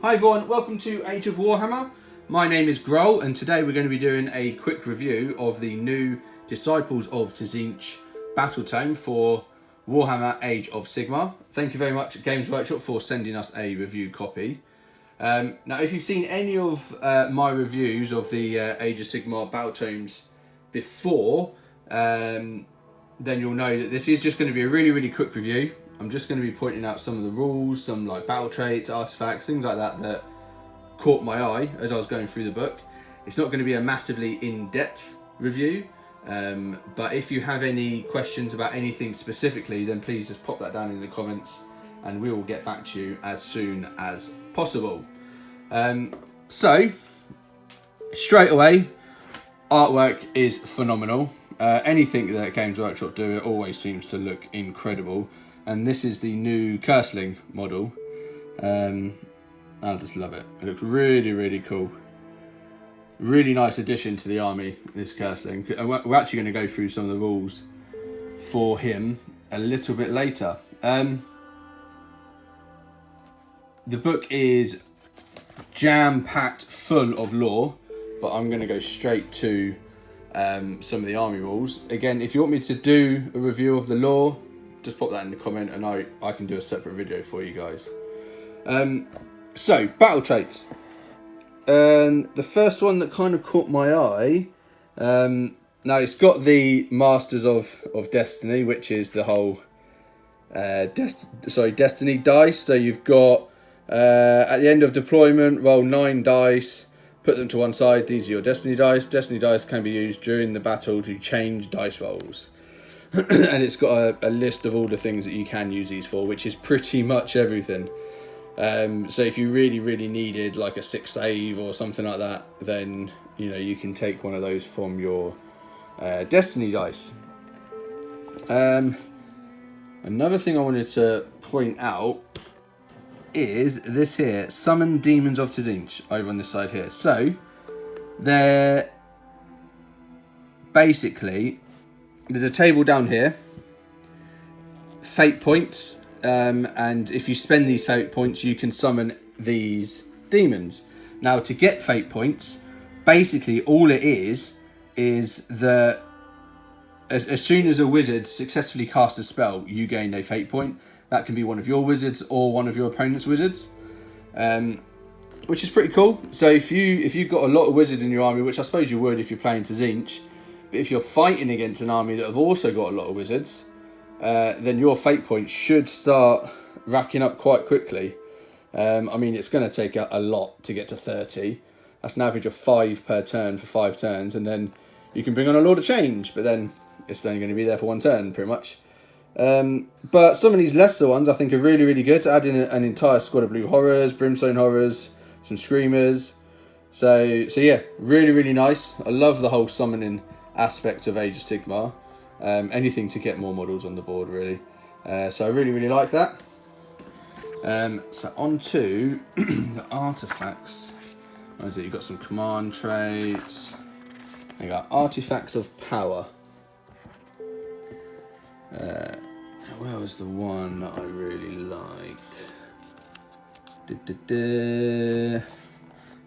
Hi everyone, welcome to Age of Warhammer. My name is Ghroll and today we're going to be doing a quick review of the new Disciples of Tzeentch Battletome for Warhammer Age of Sigmar. Thank you very much Games Workshop for sending us a review copy. Now if you've seen any of my reviews of the Age of Sigmar Battletomes before, then you'll know that this is just going to be a really quick review. I'm just going to be pointing out some of the rules, some like battle traits, artifacts, things like that that caught my eye as I was going through the book. It's not going to be a massively in-depth review, but if you have any questions about anything specifically, then please just pop that down in the comments and we will get back to you as soon as possible. So, straight away, artwork is phenomenal. Anything that Games Workshop do, it always seems to look incredible. And this is the new Curseling model. I just love it. It looks really cool. Really nice addition to the army, this Curseling. We're actually going to go through some of the rules for him a little bit later. The book is jam-packed full of lore, but I'm going to go straight to some of the army rules. Again, if you want me to do a review of the lore, just pop that in the comment and I can do a separate video for you guys. So, battle traits. The first one that kind of caught my eye, now it's got the Masters of Destiny, which is the whole Destiny dice. So you've got, at the end of deployment, roll 9 dice, put them to one side. These are your Destiny dice. Destiny dice can be used during the battle to change dice rolls. And it's got a list of all the things that you can use these for, which is pretty much everything. So if you really needed like a 6 save or something like that, then you know you can take one of those from your Destiny dice. Another thing I wanted to point out is this here, Summon Demons of Tzeentch, over on this side here. So they're basically, there's a table down here, fate points, and if you spend these fate points you can summon these demons. Now to get fate points, basically all it is that as soon as a wizard successfully casts a spell, you gain a fate point. That can be one of your wizards or one of your opponent's wizards, which is pretty cool. So if you've got a lot of wizards in your army, which I suppose you would if you're playing Tzeentch, but if you're fighting against an army that have also got a lot of wizards, then your fate points should start racking up quite quickly. I mean, it's going to take a lot to get to 30. That's an average of 5 per turn for 5 turns, and then you can bring on a Lord of Change, but then it's only going to be there for 1 turn, pretty much. But some of these lesser ones I think are really good. To add in an entire squad of Blue Horrors, Brimstone Horrors, some Screamers. So yeah, really nice. I love the whole summoning aspect of Age of Sigmar. Anything to get more models on the board, really. So I really like that. So on to the artifacts. What is it? You've got some command traits. You got artifacts of power. Where was the one that I really liked?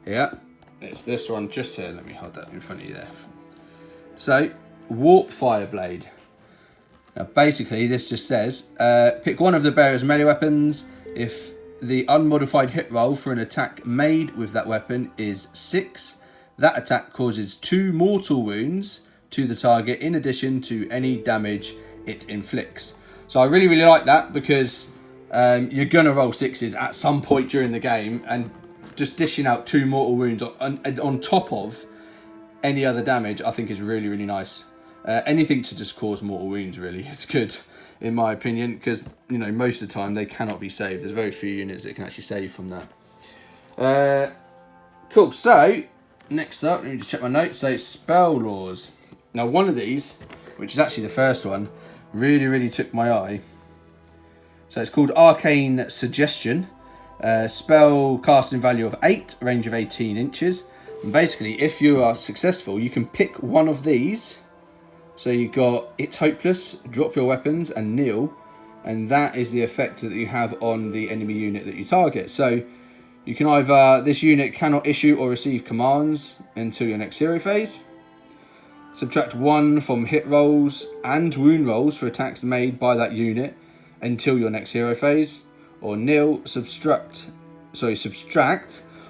Yeah, it's this one just here. Let me hold that in front of you there. So, Warp Fireblade. Now basically this just says, pick one of the bearer's melee weapons. If the unmodified hit roll for an attack made with that weapon is 6, that attack causes 2 mortal wounds to the target in addition to any damage it inflicts. So I really like that, because you're going to roll 6s at some point during the game, and just dishing out 2 mortal wounds on top of any other damage I think is really nice. Anything to just cause mortal wounds really is good in my opinion, because you know most of the time they cannot be saved. There's very few units that can actually save from that. Cool, so next up, let me just check my notes. So spell laws. Now one of these, which is actually the first one, really took my eye. So it's called Arcane Suggestion. Spell casting value of 8, range of 18 inches. And basically, if you are successful, you can pick one of these. So you got It's Hopeless, drop your weapons, and kneel. And that is the effect that you have on the enemy unit that you target. So You can either, this unit cannot issue or receive commands until your next hero phase. Subtract 1 from hit rolls and wound rolls for attacks made by that unit until your next hero phase. Or nil, subtract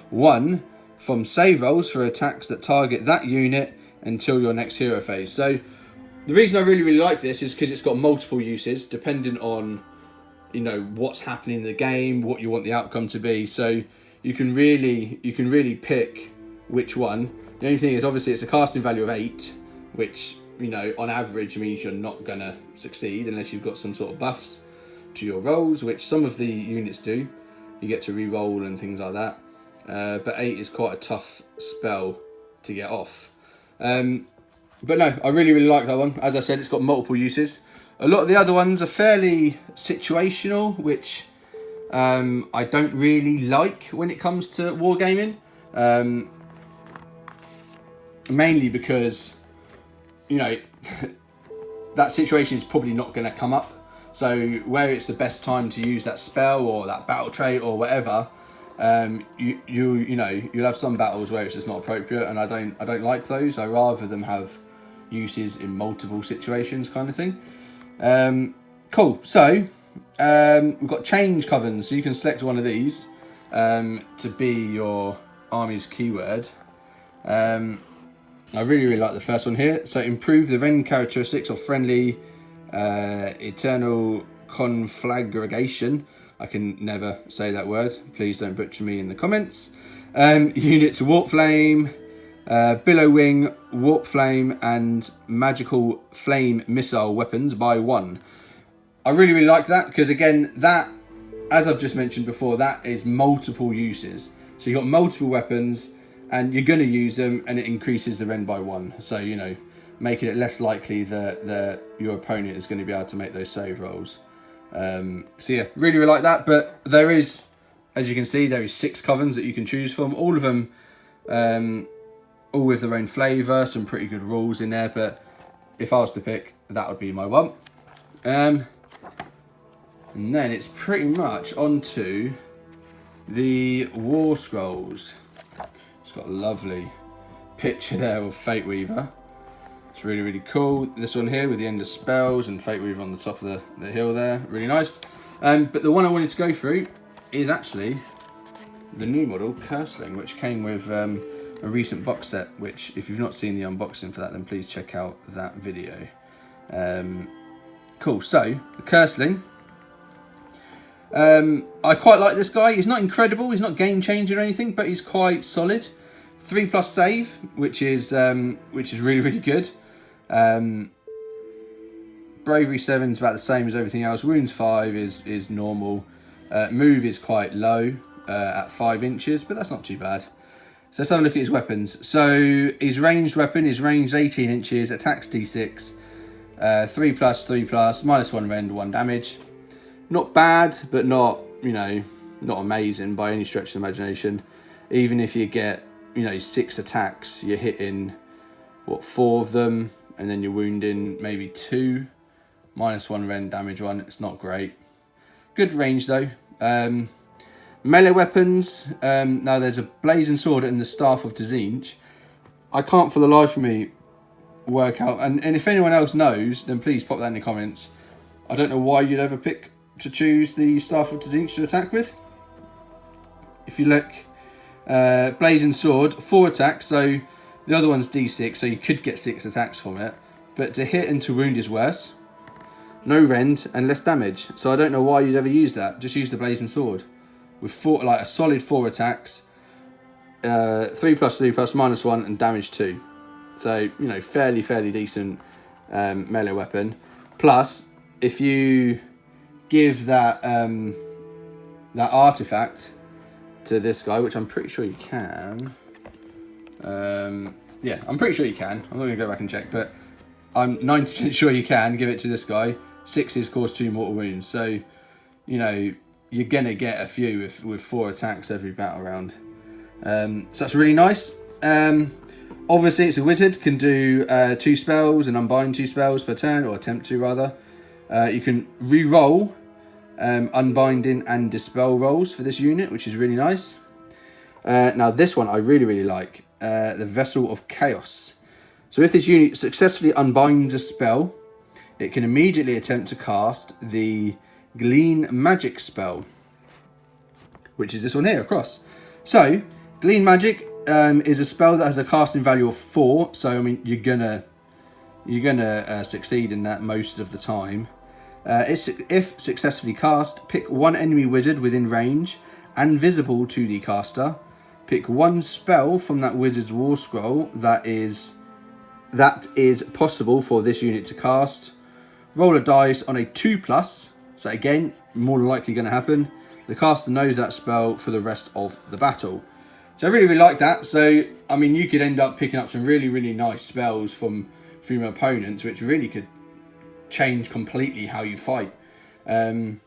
1 from save rolls for attacks that target that unit until your next hero phase. So the reason I really like this is because it's got multiple uses depending on, you know, what's happening in the game, what you want the outcome to be. So you can really pick which one. The only thing is, obviously, it's a casting value of 8, which, you know, on average means you're not gonna succeed unless you've got some sort of buffs to your rolls, which some of the units do. You get to re-roll and things like that. But 8 is quite a tough spell to get off. But no, I really like that one. As I said, it's got multiple uses. A lot of the other ones are fairly situational, which I don't really like when it comes to wargaming. Mainly because, you know, that situation is probably not going to come up. So where it's the best time to use that spell or that battle trait or whatever, you'll have some battles where it's just not appropriate, and I don't like those. I rather them have uses in multiple situations, kind of thing. Cool. So we've got change covens, so you can select one of these to be your army's keyword. I really like the first one here. So improve the rend characteristics of friendly eternal conflagration. I can never say that word. Please don't butcher me in the comments. Units warp flame, billow wing, warp flame, and magical flame missile weapons by 1. I really like that because, again, that, as I've just mentioned before, that is multiple uses. So you've got multiple weapons and you're going to use them, and it increases the rend by 1. So, you know, making it less likely that your opponent is going to be able to make those save rolls. So yeah, really like that. But there is, as you can see, there is 6 covens that you can choose from. All of them, all with their own flavour, some pretty good rules in there. But if I was to pick, that would be my one. And then it's pretty much onto the War Scrolls. It's got a lovely picture there of Fate Weaver. It's really cool. This one here with the end of spells and Fate Weaver on the top of the hill there. Really nice. But the one I wanted to go through is actually the new model, Curseling, which came with a recent box set, which if you've not seen the unboxing for that, then please check out that video. Cool, so the Curseling. I quite like this guy. He's not incredible, he's not game changing or anything, but he's quite solid. 3+ save, which is really good. Bravery 7 is about the same as everything else. Wounds 5 is normal. Move is quite low at 5 inches, but that's not too bad. So let's have a look at his weapons. So his ranged weapon is ranged 18 inches, attacks D6, 3+, -1 rend, 1 damage. Not bad, but not, you know, not amazing by any stretch of the imagination. Even if you get, you know, 6 attacks, you're hitting, what, 4 of them, and then you're wounding maybe 2. -1 rend, damage 1. It's not great. Good range though. Melee weapons. Now there's a blazing sword and the staff of Tzeentch. I can't for the life of me work out, and if anyone else knows, then please pop that in the comments. I don't know why you'd ever pick to choose the staff of Tzeentch to attack with. If you look, blazing sword, 4 attacks, so the other one's D6, so you could get 6 attacks from it, but to hit and to wound is worse. No rend and less damage, so I don't know why you'd ever use that. Just use the blazing sword with 4, like a solid 4 attacks, 3+, -1 and damage 2. So, you know, fairly decent melee weapon. Plus, if you give that that artifact to this guy, which I'm pretty sure you can. Yeah, I'm pretty sure you can. I'm not going to go back and check, but I'm 90% sure you can give it to this guy. 6s cause 2 mortal wounds. So, you know, you're going to get a few with 4 attacks every battle round. So that's really nice. Obviously, it's a wizard, can do 2 spells and unbind 2 spells per turn, or attempt to rather. You can re-roll unbinding and dispel rolls for this unit, which is really nice. Now this one I really like, the Vessel of Chaos. So if this unit successfully unbinds a spell, it can immediately attempt to cast the Glean Magic spell, which is this one here across. So Glean Magic is a spell that has a casting value of 4. So I mean, you're gonna succeed in that most of the time. If successfully cast, pick one enemy wizard within range and visible to the caster. Pick one spell from that wizard's war scroll that is possible for this unit to cast. Roll a dice on a 2+. So again, more than likely going to happen. The caster knows that spell for the rest of the battle. So I really like that. So I mean, you could end up picking up some really nice spells from your opponents, which really could change completely how you fight. So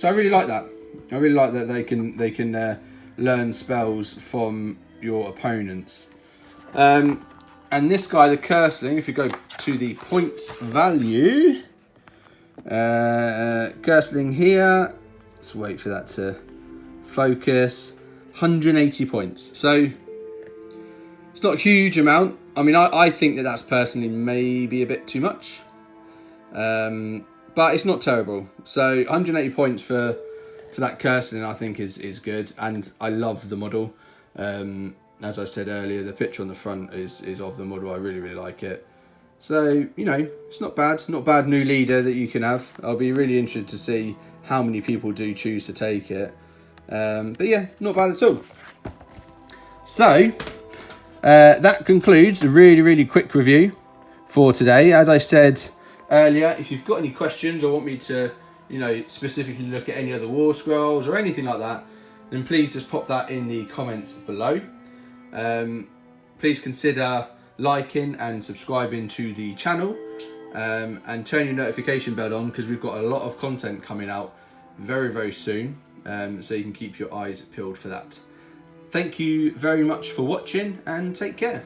I really like that. I really like that they can learn spells from your opponents. And this guy, the Curseling, if you go to the points value, Curseling here, let's wait for that to focus, 180 points. So it's not a huge amount. I mean, I think that that's personally maybe a bit too much, but it's not terrible. So 180 points for that Curseling, I think is good, and I love the model. As I said earlier, the picture on the front is of the model. I really like it. So, you know, it's not bad new leader that you can have. I'll be really interested to see how many people do choose to take it. But yeah, not bad at all. So that concludes the really quick review for today. As I said earlier, if you've got any questions or want me to, you know, specifically look at any other war scrolls or anything like that, then please just pop that in the comments below. Please consider liking and subscribing to the channel, and turn your notification bell on, because we've got a lot of content coming out very soon, so you can keep your eyes peeled for that. Thank you very much for watching, and take care.